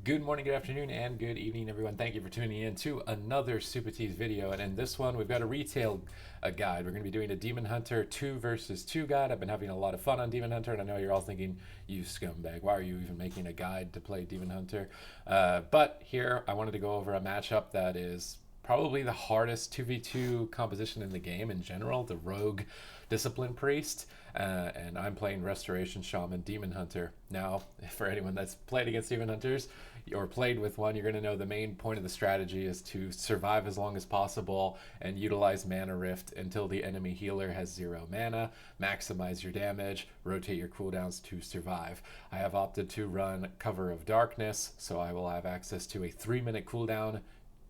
Good morning, good afternoon, and good evening, everyone. Thank you for tuning in to another Supatease video. And in this one, we've got a retail guide. We're going to be doing a Demon Hunter 2 versus 2 guide. I've been having a lot of fun on Demon Hunter, and I know you're all thinking, you scumbag, why are you even making a guide to play Demon Hunter? But here, I wanted to go over a matchup that is probably the hardest 2v2 composition in the game in general, the Rogue Discipline Priest, and I'm playing Restoration Shaman Demon Hunter. Now, for anyone that's played against Demon Hunters or played with one, you're going to know the main point of the strategy is to survive as long as possible and utilize Mana Rift until the enemy healer has 0 mana, maximize your damage, rotate your cooldowns to survive. I have opted to run Cover of Darkness, so I will have access to a 3-minute cooldown.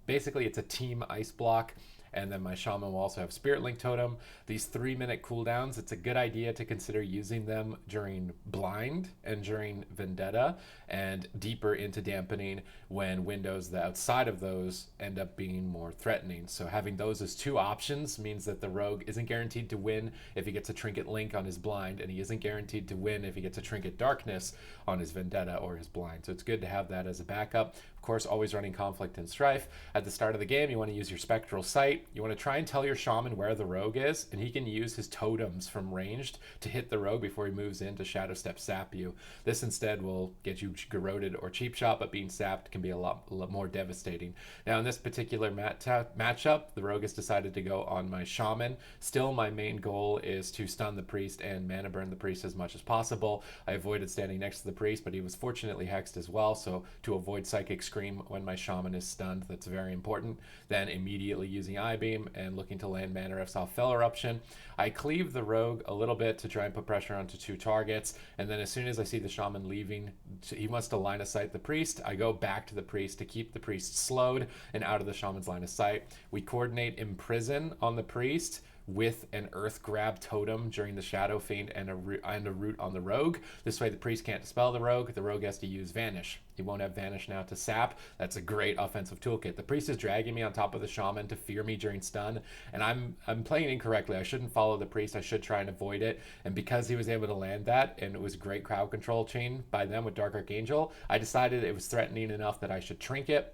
Basically, it's a team ice block, and then my shaman will also have Spirit Link Totem. These 3-minute cooldowns, it's a good idea to consider using them during Blind and during Vendetta, and deeper into Dampening when windows that outside of those end up being more threatening. So having those as 2 options means that the rogue isn't guaranteed to win if he gets a Trinket Link on his Blind, and he isn't guaranteed to win if he gets a Trinket Darkness on his Vendetta or his Blind. So it's good to have that as a backup. Of course, always running Conflict and Strife. At the start of the game, you want to use your Spectral Sight. You want to try and tell your shaman where the rogue is, and he can use his totems from ranged to hit the rogue before he moves in to Shadow Step sap you. This instead will get you garroted or cheap shot, but being sapped can be a lot more devastating. Now in this particular matchup, the rogue has decided to go on my shaman. Still, my main goal is to stun the priest and mana burn the priest as much as possible. I avoided standing next to the priest, but he was fortunately hexed as well, so to avoid Psychic Scream when my shaman is stunned, that's very important. Then immediately using Eye Beam and looking to land Mana Rifts off Fell Eruption. I cleave the rogue a little bit to try and put pressure onto 2 targets, and then as soon as I see the shaman leaving, he wants to line of sight the priest, I go back to the priest to keep the priest slowed and out of the shaman's line of sight. We coordinate Imprison on the priest with an Earth Grab totem during the Shadow Fiend and a root on the rogue. This way the priest can't dispel the rogue has to use Vanish. He won't have Vanish now to sap. That's a great offensive toolkit. The priest is dragging me on top of the shaman to fear me during stun, and I'm playing incorrectly. I shouldn't follow the priest. I should try and avoid it. And because he was able to land that, and it was a great crowd control chain by them with Dark Archangel, I decided it was threatening enough that I should trinket.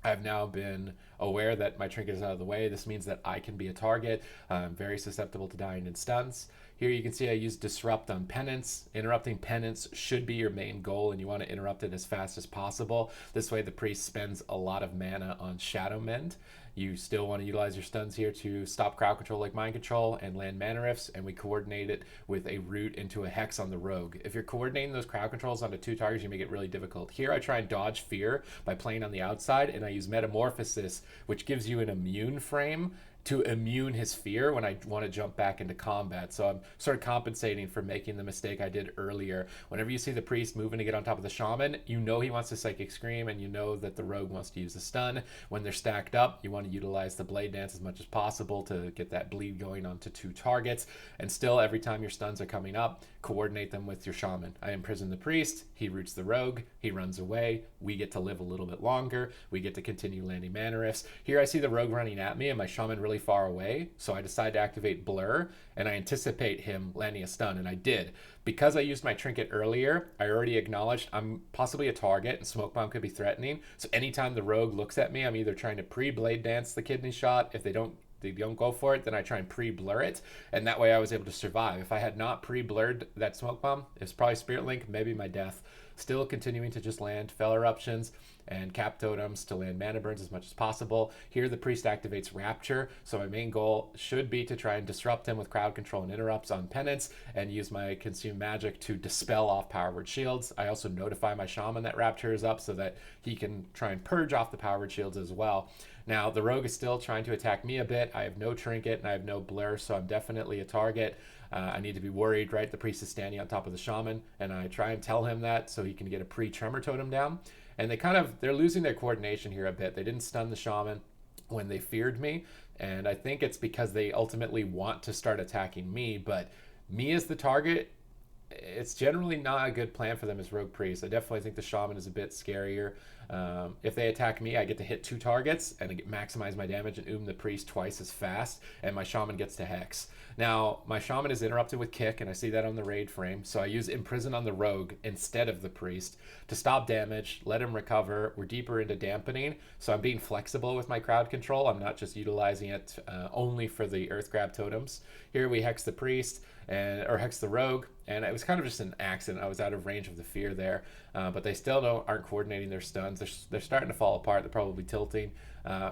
I've now been aware that my trinket is out of the way. This means that I can be a target. I'm very susceptible to dying in stuns. Here you can see I use Disrupt on Penance. Interrupting Penance should be your main goal, and you want to interrupt it as fast as possible. This way the priest spends a lot of mana on Shadow Mend. You still want to utilize your stuns here to stop crowd control like Mind Control and land Mana Rifts, and we coordinate it with a root into a Hex on the rogue. If you're coordinating those crowd controls onto 2 targets, you make it really difficult. Here I try and dodge fear by playing on the outside, and I use Metamorphosis, which gives you an immune frame to immune his fear when I want to jump back into combat. So I'm sort of compensating for making the mistake I did earlier. Whenever you see the priest moving to get on top of the shaman, you know he wants to Psychic Scream, and you know that the rogue wants to use the stun. When they're stacked up, you want to utilize the Blade Dance as much as possible to get that bleed going onto 2 targets. And still, every time your stuns are coming up, coordinate them with your shaman. I imprison the priest, he roots the rogue, he runs away, we get to live a little bit longer, we get to continue landing Mana Rifts. Here I see the rogue running at me and my shaman really far away, so I decide to activate Blur, and I anticipate him landing a stun, and I did. Because I used my trinket earlier, I already acknowledged I'm possibly a target and Smoke Bomb could be threatening, so anytime the rogue looks at me, I'm either trying to pre-Blade Dance the kidney shot. If they don't go for it, then I try and pre-blur it, and that way I was able to survive. If I had not pre-blurred that Smoke Bomb, it's probably Spirit Link, maybe my death. Still continuing to just land Fell Eruptions and Cap Totems to land Mana Burns as much as possible. Here the priest activates Rapture, so my main goal should be to try and disrupt him with crowd control and interrupts on Penance, and use my Consume Magic to dispel off Power Word Shields. I also notify my shaman that Rapture is up so that he can try and purge off the Power Word Shields as well. Now the rogue is still trying to attack me a bit. I have no trinket and I have no blur, so I'm definitely a target. I need to be worried, right? The priest is standing on top of the shaman, and I try and tell him that so he can get a pre-tremor totem down. And they're losing their coordination here a bit. They didn't stun the shaman when they feared me, and I think it's because they ultimately want to start attacking me, but me as the target it's generally not a good plan for them as rogue priest. I definitely think the shaman is a bit scarier. If they attack me, I get to hit 2 targets and maximize my damage and the priest twice as fast, and my shaman gets to hex. Now, my shaman is interrupted with kick, and I see that on the raid frame, so I use imprison on the rogue instead of the priest to stop damage, let him recover. We're deeper into dampening, so I'm being flexible with my crowd control. I'm not just utilizing it only for the earth grab totems. Here we hex the priest, or hex the rogue, and it was kind of just an accident. I was out of range of the fear there, but they still aren't coordinating their stuns. They're starting to fall apart. They're probably tilting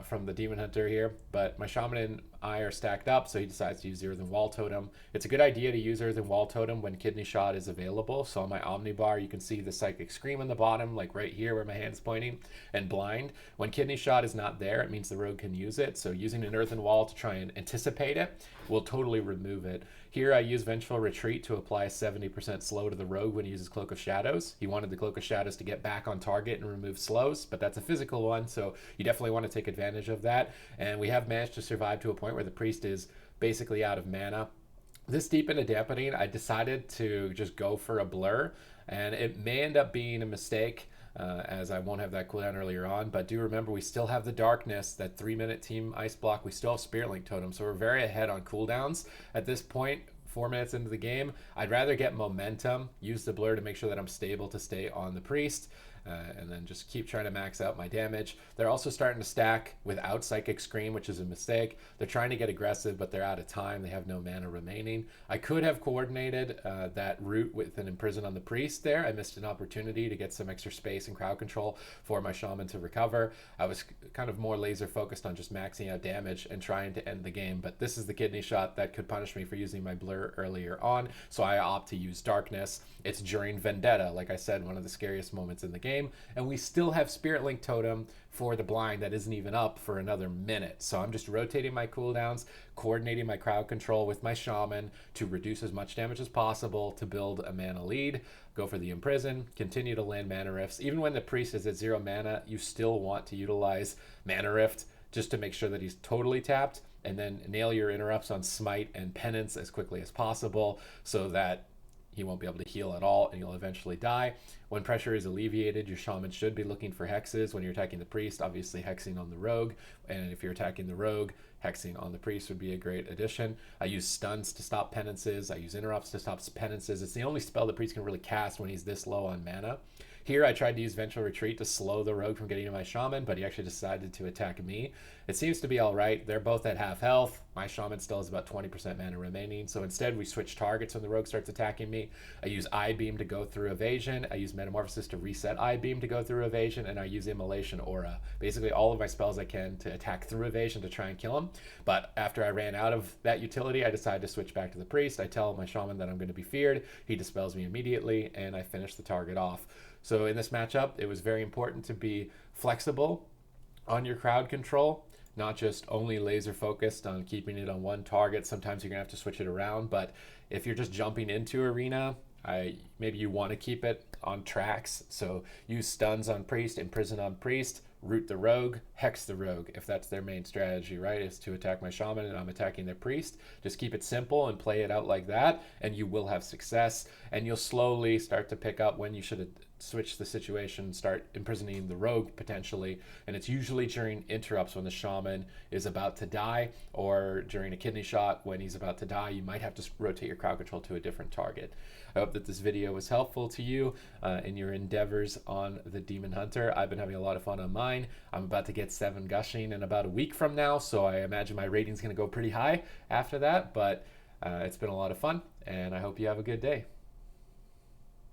from the demon hunter here, but my shaman and I are stacked up, so he decides to use the earthen wall totem. It's a good idea to use earthen wall totem when kidney shot is available. So on my omnibar, you can see the psychic scream on the bottom, like right here where my hand's pointing, and blind. When kidney shot is not there, it means the rogue can use it. So using an earthen wall to try and anticipate it will totally remove it. Here I use Vengeful Retreat to apply a 70% slow to the rogue when he uses Cloak of Shadows. He wanted the Cloak of Shadows to get back on target and remove slows, but that's a physical one, so you definitely want to take advantage of that. And we have managed to survive to a point where the priest is basically out of mana. This deep into dampening, I decided to just go for a blur, and it may end up being a mistake. As I won't have that cooldown earlier on, but do remember we still have the darkness, that 3-minute team ice block. We still have Spirit Link totem, so we're very ahead on cooldowns at this point. 4 minutes into the game, I'd rather get momentum, use the blur to make sure that I'm stable to stay on the priest, and then just keep trying to max out my damage. They're also starting to stack without Psychic Scream, which is a mistake. They're trying to get aggressive, but they're out of time. They have no mana remaining. I could have coordinated that route with an Imprison on the priest there. I missed an opportunity to get some extra space and crowd control for my shaman to recover. I was kind of more laser focused on just maxing out damage and trying to end the game, but this is the kidney shot that could punish me for using my blur earlier on, so I opt to use darkness. It's during Vendetta, like I said, one of the scariest moments in the game, and we still have Spirit Link totem for the blind that isn't even up for another minute. So I'm just rotating my cooldowns, coordinating my crowd control with my shaman to reduce as much damage as possible to build a mana lead. Go for the imprison, continue to land mana rifts. Even when the priest is at 0 mana, you still want to utilize mana rift just to make sure that he's totally tapped, and then nail your interrupts on smite and penance as quickly as possible so that he won't be able to heal at all and you'll eventually die. When pressure is alleviated, your shaman should be looking for hexes. When you're attacking the priest, obviously hexing on the rogue, and if you're attacking the rogue, hexing on the priest would be a great addition. I use stuns to stop penances. I use interrupts to stop penances. It's the only spell the priest can really cast when he's this low on mana. Here I tried to use Vengeful Retreat to slow the rogue from getting to my shaman, but he actually decided to attack me. It seems to be all right. They're both at half health. My shaman still has about 20% mana remaining, so instead we switch targets when the rogue starts attacking me. I use I-Beam to go through evasion. I use Metamorphosis to reset I-Beam to go through evasion, and I use Immolation Aura. Basically all of my spells I can to attack through evasion to try and kill him. But after I ran out of that utility, I decided to switch back to the priest. I tell my shaman that I'm going to be feared. He dispels me immediately, and I finish the target off. So in this matchup, it was very important to be flexible on your crowd control, not just only laser focused on keeping it on one target. Sometimes you're gonna have to switch it around, but if you're just jumping into arena, maybe you want to keep it on tracks. So use stuns on priest, imprison on priest, root the rogue, hex the rogue, if that's their main strategy, right, is to attack my shaman and I'm attacking their priest. Just keep it simple and play it out like that, and you will have success, and you'll slowly start to pick up when you should switch the situation, start imprisoning the rogue potentially. And it's usually during interrupts when the shaman is about to die, or during a kidney shot when he's about to die. You might have to rotate your crowd control to a different target. I hope that this video was helpful to you in your endeavors on the Demon Hunter. I've been having a lot of fun on mine. I'm about to get 7 gushing in about a week from now, so I imagine my rating's going to go pretty high after that, but it's been a lot of fun, and I hope you have a good day.